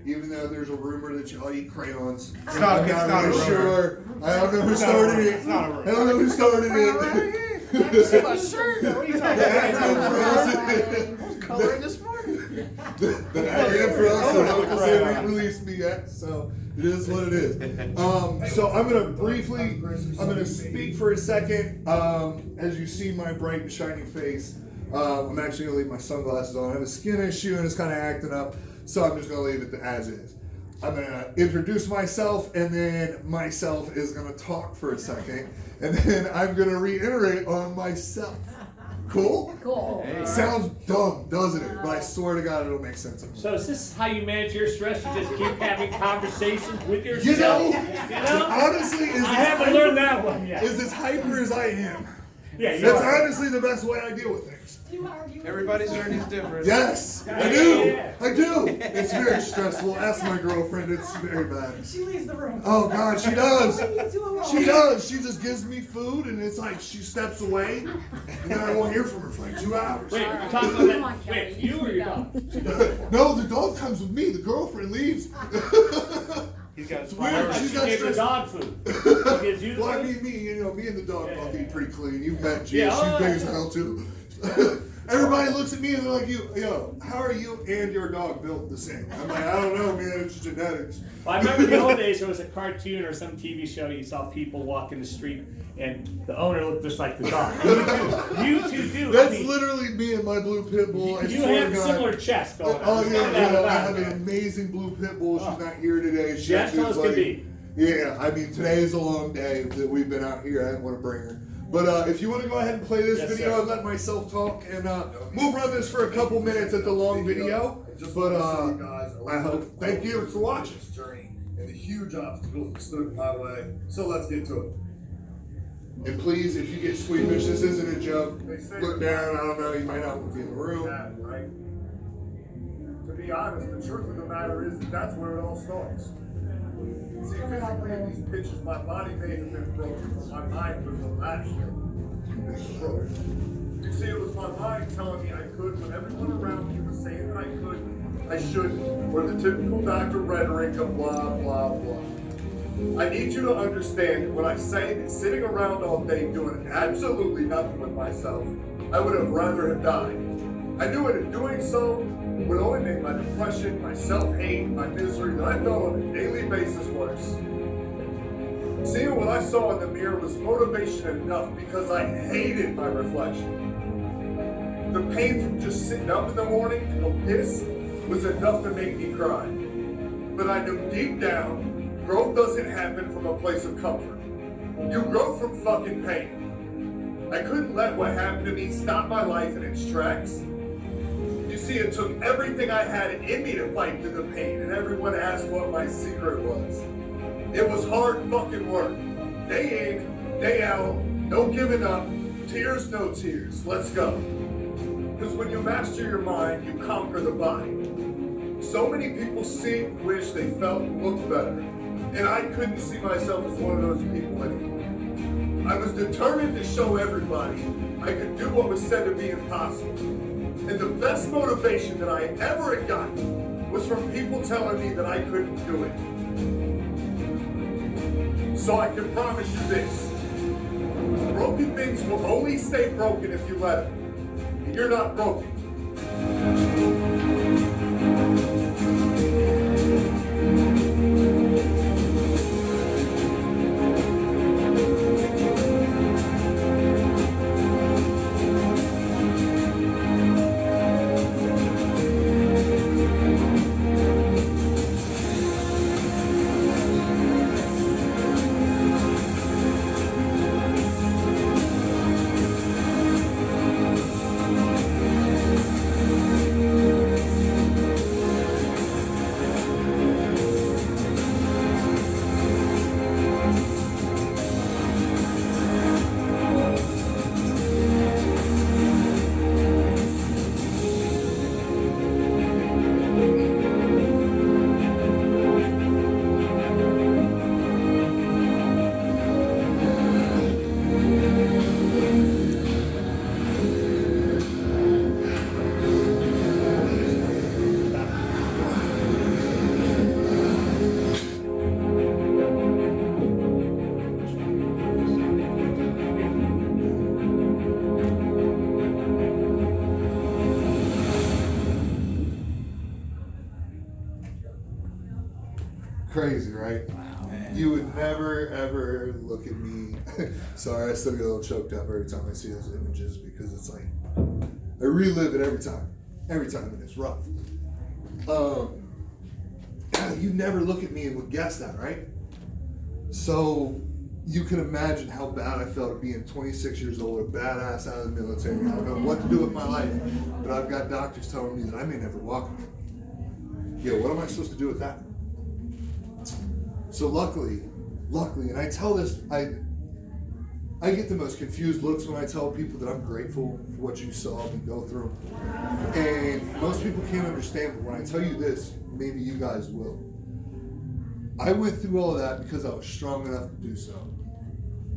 Even though there's a rumor that y'all eat crayons. It's not really sure. I don't know who started it. I don't know who started it. See my shirt. What are you talking about? Coloring this morning. But I am for us, so like I said, they ain't released me yet, so it is what it is. So I'm gonna speak for a second. As you see my bright and shiny face, I'm actually gonna leave my sunglasses on. I have a skin issue and it's kind of acting up, so I'm just gonna leave it as is. I'm gonna introduce myself, and then myself is gonna talk for a second, and then I'm gonna reiterate on myself. Cool? Cool. Hey. Sounds dumb, doesn't it? But I swear to God, it'll make sense. So is this how you manage your stress? You just keep having conversations with yourself? You know, Honestly, I haven't learned that one yet. Is as hyper as I am. Yeah, that's honestly the best way I deal with things. Everybody's journey is different. Yes, I do. I do. It's very stressful. Ask my girlfriend. It's very bad. She leaves the room. Oh God, she does. She does. She just gives me food, and it's like she steps away, and then I won't hear from her for like 2 hours. Wait, you're talking about that. Wait, you or your dog? No, the dog comes with me. The girlfriend leaves. He's got it's weird. She's got gave the dog food. Gives you the well, I food? mean, me and the dog both eat pretty clean. You've met Gia. Yeah, She's big as hell too. Everybody looks at me and they're like, yo, how are you and your dog built the same? I'm like, I don't know, man, it's genetics. Well, I remember in the old days there was a cartoon or some TV show you saw people walk in the street and the owner looked just like the dog. You two do. That's literally me and my blue pit bull. You have a similar chest going on. Oh yeah, I have an amazing blue pit bull. She's not here today. She gentle as can be. Yeah, I mean today is a long day that we've been out here. I didn't want to bring her. But if you want to go ahead and play this video and let myself talk, and we'll run this for a couple minutes at the long video. But I hope. Thank you for watching. Journey and the huge obstacles that stood in my way. So let's get to it. And please, if you get squeamish, this isn't a joke. Look down. I don't know. You might not be in the room. Right? To be honest, the truth of the matter is that's where it all starts. See, physically in these pictures, my body may have been broken, but my mind was actually broken. You see, it was my mind telling me I could when everyone around me was saying that I could, I shouldn't, or the typical doctor rhetoric of blah, blah, blah. I need you to understand that when I say that sitting around all day doing absolutely nothing with myself, I would have rather have died. I knew that in doing so would only make my depression, my self-hate, my misery that I felt on a daily basis worse. Seeing what I saw in the mirror was motivation enough because I hated my reflection. The pain from just sitting up in the morning to go piss was enough to make me cry. But I knew deep down, growth doesn't happen from a place of comfort. You grow from fucking pain. I couldn't let what happened to me stop my life in its tracks. You see, it took everything I had in me to fight through the pain, and everyone asked what my secret was. It was hard fucking work. Day in, day out, no giving up, tears, no tears. Let's go. Because when you master your mind, you conquer the body. So many people seem wish they felt and looked better, and I couldn't see myself as one of those people anymore. I was determined to show everybody I could do what was said to be impossible. And the best motivation that I ever had gotten was from people telling me that I couldn't do it. So I can promise you this. Broken things will only stay broken if you let them. And you're not broken. Crazy, right? Wow. You would never ever look at me. Sorry, I still get a little choked up every time I see those images because it's like I relive it every time. Every time, and it's rough. You never look at me and would guess that, right? So you can imagine how bad I felt being 26 years old, a badass out of the military. I don't know what to do with my life, but I've got doctors telling me that I may never walk again. Yeah, what am I supposed to do with that? So luckily, and I tell this, I get the most confused looks when I tell people that I'm grateful for what you saw me go through. And most people can't understand, but when I tell you this, maybe you guys will. I went through all of that because I was strong enough to do so,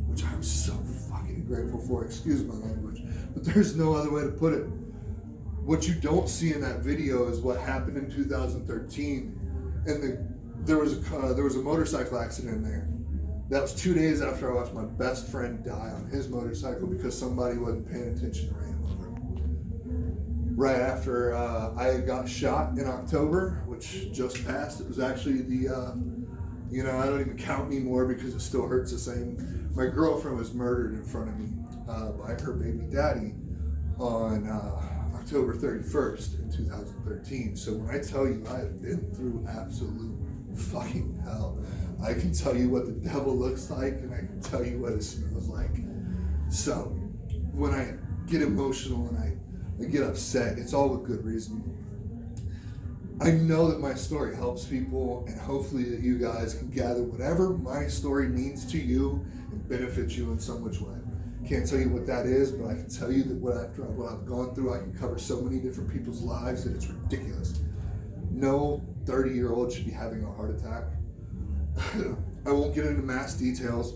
which I'm so fucking grateful for, excuse my language, but there's no other way to put it. What you don't see in that video is what happened in 2013, and there was a motorcycle accident in there. That was 2 days after I watched my best friend die on his motorcycle because somebody wasn't paying attention and ran over him. Right after I got shot in October, which just passed. It was actually the, I don't even count anymore because it still hurts the same. My girlfriend was murdered in front of me by her baby daddy on October 31st in 2013. So when I tell you I have been through absolute fucking hell, I can tell you what the devil looks like and I can tell you what it smells like. So when I get emotional and I get upset, it's all with good reason. I know that my story helps people, and hopefully that you guys can gather whatever my story means to you and benefits you in some which way. Can't tell you what that is, but I can tell you that what I've gone through, I can cover so many different people's lives that it's ridiculous. No 30-year-old should be having a heart attack. I won't get into mass details,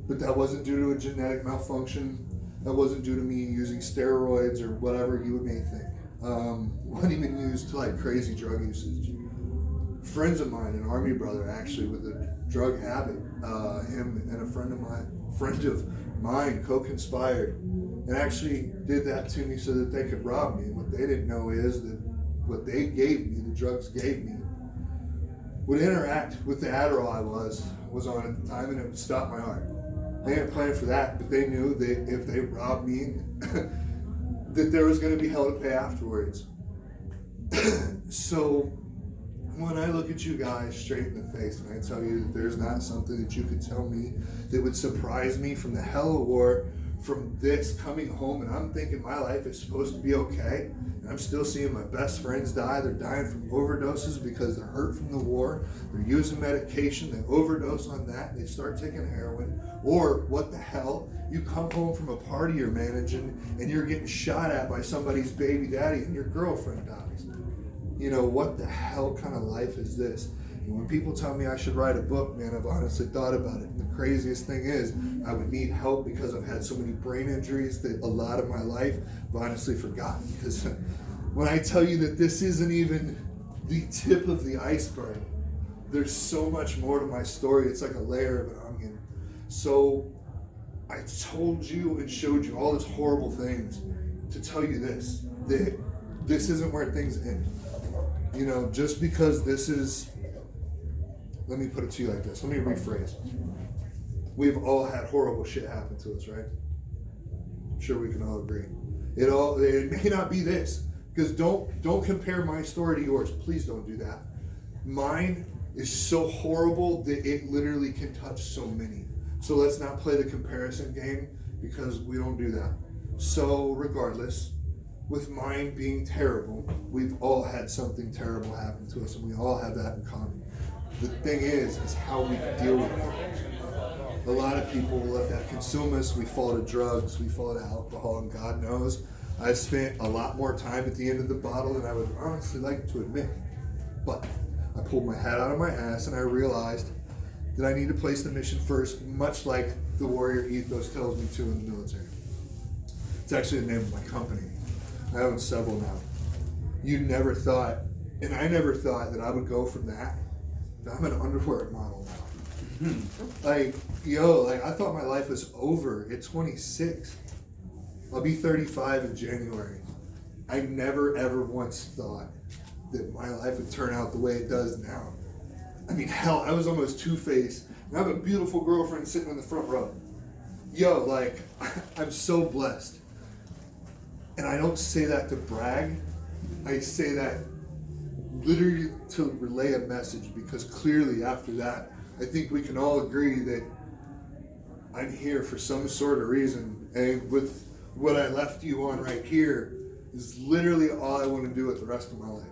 but that wasn't due to a genetic malfunction. That wasn't due to me using steroids or whatever you may think. Wasn't even used to like crazy drug usage. Friends of mine, an army brother actually with a drug habit, him and a friend of mine co-conspired and actually did that to me so that they could rob me. And what they didn't know is that what they gave me, the drugs gave me, would interact with the Adderall I was on at the time, and it would stop my heart. They didn't plan for that, but they knew that if they robbed me, that there was going to be hell to pay afterwards. So when I look at you guys straight in the face and I tell you that there's not something that you could tell me that would surprise me from the hell of war, from this coming home, and I'm thinking my life is supposed to be okay, and I'm still seeing my best friends die. They're dying from overdoses because they're hurt from the war. They're using medication, they overdose on that, they start taking heroin. Or what the hell, you come home from a party you're managing and you're getting shot at by somebody's baby daddy and your girlfriend dies. What the hell kind of life is this? And when people tell me I should write a book, man, I've honestly thought about it. And the craziest thing is I would need help because I've had so many brain injuries that a lot of my life I've honestly forgotten. Because when I tell you that this isn't even the tip of the iceberg, there's so much more to my story. It's like a layer of an onion. So I told you and showed you all these horrible things to tell you this, that this isn't where things end. Just because this is, let me put it to you like this. Let me rephrase. We've all had horrible shit happen to us, right? I'm sure we can all agree. It may not be this, because don't compare my story to yours. Please don't do that. Mine is so horrible that it literally can touch so many. So let's not play the comparison game because we don't do that. So regardless, with mine being terrible, we've all had something terrible happen to us, and we all have that in common. The thing is how we deal with it. A lot of people let that consume us. We fall to drugs, we fall to alcohol, and God knows I've spent a lot more time at the end of the bottle than I would honestly like to admit. But I pulled my hat out of my ass and I realized that I need to place the mission first, much like the warrior ethos tells me to in the military. It's actually the name of my company. I own several now. You never thought, and I never thought that I would go from that. I'm an underwear model now. I thought my life was over at 26. I'll be 35 in January. I never ever once thought that my life would turn out the way it does now. I mean, hell, I was almost two-faced. And I have a beautiful girlfriend sitting in the front row. Yo, like, I'm so blessed. And I don't say that to brag. I say that literally to relay a message, because clearly after that, I think we can all agree that I'm here for some sort of reason. And with what I left you on right here is literally all I want to do with the rest of my life.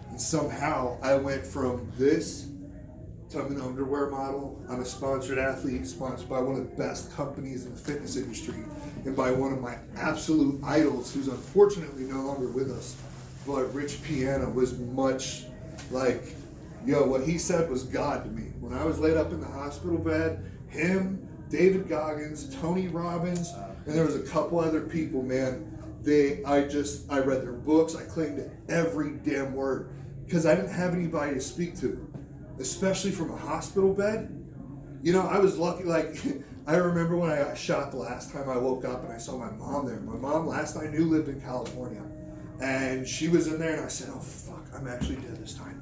And somehow I went from this to I'm an underwear model. I'm a sponsored athlete, sponsored by one of the best companies in the fitness industry, and by one of my absolute idols, who's unfortunately no longer with us. But Rich Piana was much like, yo, what he said was God to me. When I was laid up in the hospital bed, him, David Goggins, Tony Robbins, and there was a couple other people, man. I read their books. I claimed every damn word, because I didn't have anybody to speak to, especially from a hospital bed. You know, I was lucky. Like, I remember when I got shot the last time I woke up and I saw my mom there. My mom, last I knew, lived in California, and she was in there, and I said, oh fuck, I'm actually dead this time.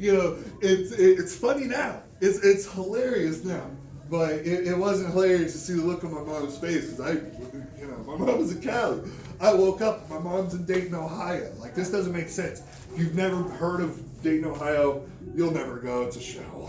You know, it's funny now. It's hilarious now, but it wasn't hilarious to see the look on my mom's face, because my mom was in Cali. I woke up, my mom's in Dayton, Ohio. Like, this doesn't make sense. If you've never heard of Dayton, Ohio, you'll never go. It's a shithole.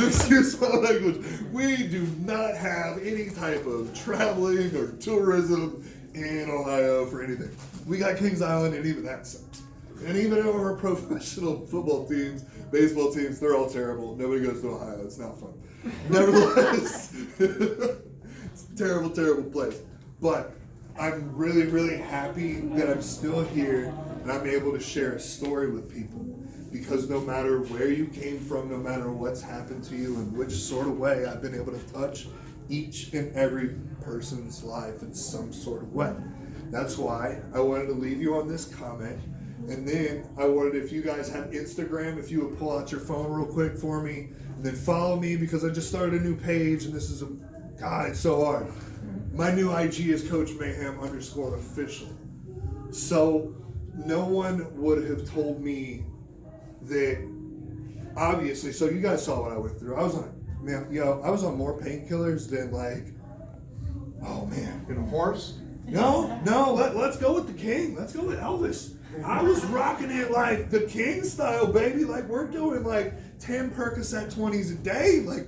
Excuse my language. We do not have any type of traveling or tourism in Ohio for anything. We got Kings Island, and even that sucks. And even our professional football teams, baseball teams, they're all terrible. Nobody goes to Ohio. It's not fun. Nevertheless, it's a terrible, terrible place. But I'm really, really happy that I'm still here and I'm able to share a story with people. Because no matter where you came from, no matter what's happened to you, in which sort of way, I've been able to touch each and every person's life in some sort of way. That's why I wanted to leave you on this comment. And then I wanted, if you guys have Instagram, if you would pull out your phone real quick for me, and then follow me, because I just started a new page, and this is God, it's so hard. My new IG is Coach Mayhem _official. So no one would have told me that, obviously, so you guys saw what I went through. I was on more painkillers than, like, oh man. In a horse? No, let's go with the king. Let's go with Elvis. I was rocking it like the king style, baby. Like, we're doing like 10 Percocet 20s a day. Like,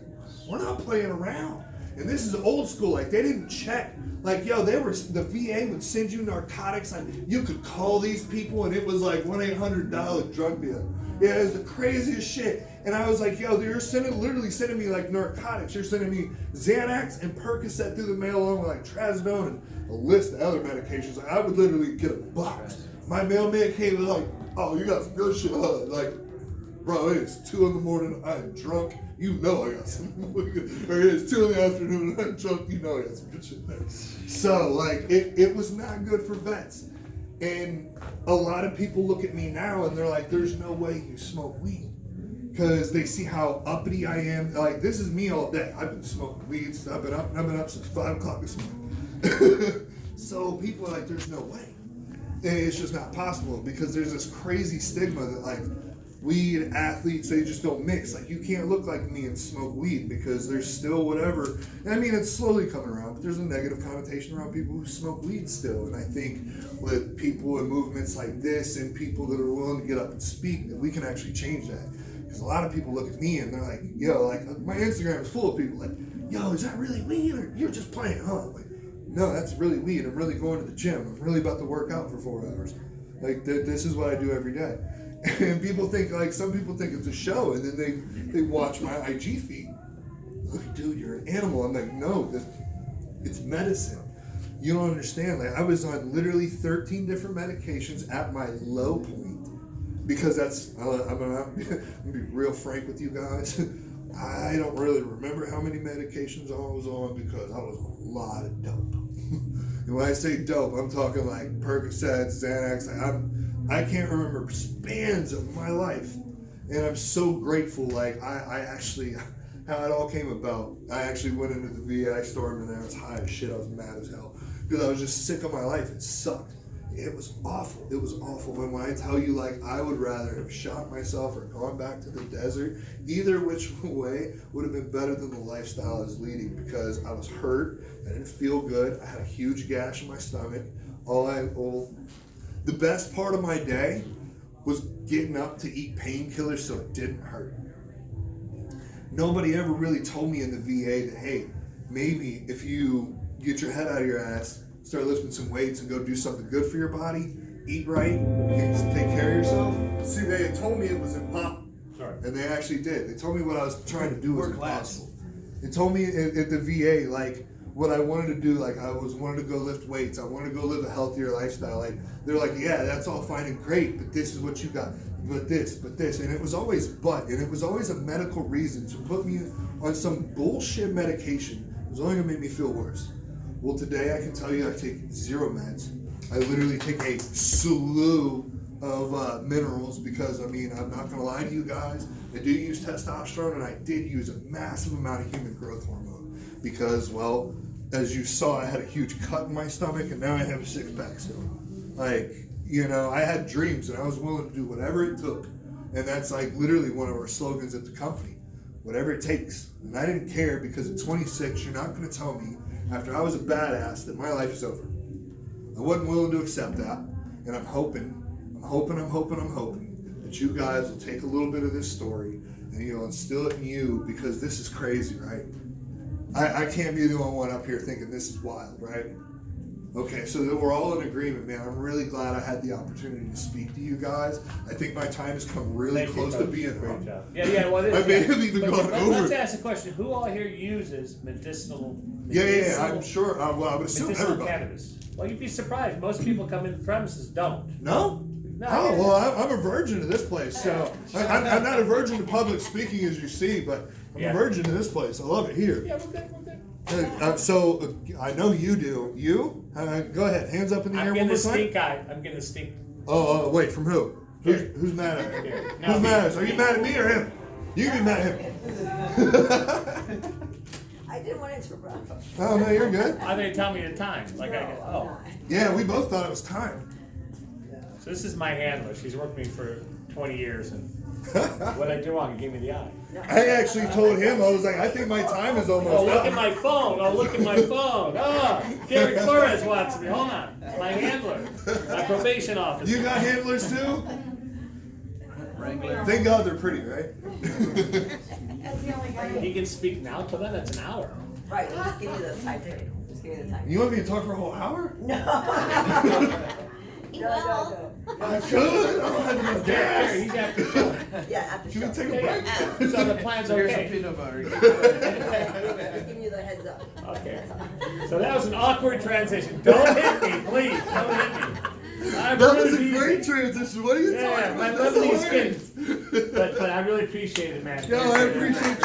we're not playing around. And this is old school. Like, they didn't check. Like, yo, the VA would send you narcotics. Like, you could call these people, and it was like $1-800 drug deal. Yeah, it was the craziest shit. And I was like, yo, you're literally sending me like narcotics. You're sending me Xanax and Percocet through the mail, along with like Trazodone and a list of other medications. Like, I would literally get a box. My mailman came and was like, oh, you got some good shit. Like, bro, it's 2 a.m. I'm drunk. You know I got some. Or it's 2 p.m. I'm drunk. You know I got some good shit there. So, like, it was not good for vets. And a lot of people look at me now and they're like, there's no way you smoke weed. Because they see how uppity I am. Like, this is me all day. I've been smoking weed. I've been up since 5 o'clock this morning. So people are like, there's no way. And it's just not possible, because there's this crazy stigma that, like, weed athletes, they just don't mix. Like, you can't look like me and smoke weed, because there's still whatever. I mean, it's slowly coming around, but there's a negative connotation around people who smoke weed still. And I think with people and movements like this and people that are willing to get up and speak, that we can actually change that. Because a lot of people look at me and they're like, yo, like, my Instagram is full of people like, yo, is that really weed, or you're just playing, huh? Like, no, that's really weed. I'm really going to the gym. I'm really about to work out for 4 hours. Like, this is what I do every day. And people think, like, some people think it's a show, and then they watch my IG feed. Like, dude, you're an animal. I'm like, no, it's medicine. You don't understand. Like, I was on literally 13 different medications at my low point, because I'm gonna be real frank with you guys. I don't really remember how many medications I was on, because I was on a lot of dope. And when I say dope, I'm talking like Percocets, Xanax. I can't remember spans of my life. And I'm so grateful. Like, I actually, how it all came about, I actually went into the VA, I stormed in there, I was high as shit, I was mad as hell. Because I was just sick of my life, it sucked. It was awful. It was awful. And when I tell you, like, I would rather have shot myself or gone back to the desert, either which way would have been better than the lifestyle I was leading, because I was hurt. I didn't feel good. I had a huge gash in my stomach. The best part of my day was getting up to eat painkillers so it didn't hurt. Nobody ever really told me in the VA that, hey, maybe if you get your head out of your ass, start lifting some weights and go do something good for your body, eat right, and take care of yourself. See, they had told me it was impossible. Sorry. And they actually did. They told me what I was trying to do was impossible. They told me at the VA, like, what I wanted to do, like, wanted to go lift weights. I wanted to go live a healthier lifestyle. Like, they're like, yeah, that's all fine and great, but this is what you got. But this. And it was always and it was always a medical reason to put me on some bullshit medication. It was only going to make me feel worse. Well, today I can tell you I take 0 meds. I literally take a slew of minerals because, I mean, I'm not going to lie to you guys. I do use testosterone, and I did use a massive amount of human growth hormone because, well, as you saw, I had a huge cut in my stomach, and now I have a 6-pack still. Like, you know, I had dreams, and I was willing to do whatever it took. And that's like literally one of our slogans at the company, whatever it takes. And I didn't care because at 26, you're not going to tell me after I was a badass that my life is over. I wasn't willing to accept that, and I'm hoping that you guys will take a little bit of this story and you'll instill it in you, because this is crazy, right? I can't be the only one up here thinking this is wild, right? Okay, so that we're all in agreement, man. I'm really glad I had the opportunity to speak to you guys. I think my time has come really close to being up. Yeah, well, it is. I may have even gone over. Let's ask a question. Who all here uses medicinal? Yeah, I'm sure. Well, I would assume medicinal everybody. cannabis. Well, you'd be surprised. Most people come in the premises don't. No? No. Oh, well, I'm a virgin to this place, so I'm not a virgin to public speaking, as you see, but I'm a virgin to this place. I love it here. Yeah, we're good. So I know you do. You? Go ahead. Hands up in the air one more time. I'm getting the stink. Oh, wait. From who? Who's mad at me? Who's mad at us? Are you mad at me or him? You can be mad at him. I didn't want to interrupt. Oh, no, you're good. I think tell me the time. Like I go, oh. Yeah, we both thought it was time. So this is my handler. She's worked with me for 20 years, and what did I do wrong? He gave me the eye. I actually told him, I was like, I think my time is almost Oh, look up. at my phone. Oh, look at my phone. Oh, Gary Flores watching me. Hold on. My handler. My probation officer. You got handlers too? Wrangler. Thank God they're pretty, right? That's the only guy. He can speak now till then. That's an hour. Right, just give me the time frame. Just give me the time. You want me to talk for a whole hour? No. Well, I could. I don't have enough gas. He's after the show. Yeah, after Can we show. take a break? So the plan's So here's some okay. peanut butter. Just giving you the heads up. Okay. So that was an awkward transition. Don't hit me, please. Don't hit me. I'm That was really a great easy. transition. What are you Yeah, talking my about? That's Lebanese hilarious. skin. But I really appreciate it, man. Yo, I appreciate